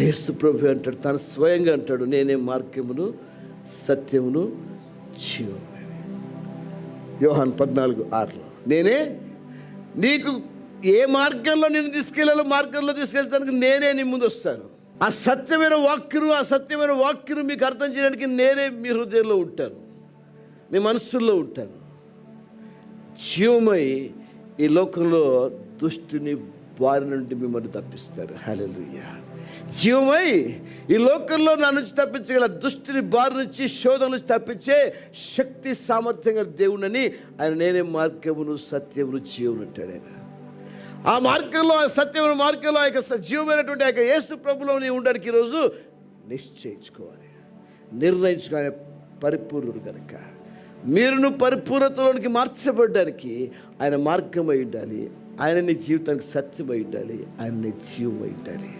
యేసు ప్రభు అంటాడు, తను స్వయంగా అంటాడు, నేనే మార్గమును సత్యమును జీవము. యోహాను 14:6 నేనే నీకు ఏ మార్గంలో నేను తీసుకెళ్ళాలో మార్గంలో తీసుకెళ్తానికి నేనే నీ ముందు వస్తాను. ఆ సత్యమైన వాక్యను మీకు అర్థం చేయడానికి నేనే మీ హృదయంలో ఉంటాను, మీ మనస్సుల్లో ఉంటాను. జీవమై ఈ లోకంలో దుష్టుని బారి నుండి మిమ్మల్ని తప్పిస్తారు. హల్లెలూయా. జీవమై ఈ లోకంలో నా నుంచి తప్పించగల దుష్టుని బారి నుంచి, శోధన నుంచి తప్పించే శక్తి సామర్థ్యంగా దేవుడని ఆయన నేనే మార్గమును సత్యమును జీవము అంటాడు. ఆయన ఆ మార్గంలో, ఆ సత్యమైన మార్గంలో, ఆ యొక్క జీవమైనటువంటి ఆ యొక్క యేసు ప్రభులో నీవు ఉండడానికి ఈరోజు నిశ్చయించుకోవాలి, నిర్ణయించుకోవాలి. పరిపూర్ణుడు కనుక మీరును పరిపూర్ణతలోనికి మార్చబడ్డానికి ఆయన మార్గమై ఉండాలి, ఆయన నీ జీవితానికి సత్యమై ఉండాలి, ఆయన నీ జీవమై ఉండాలి.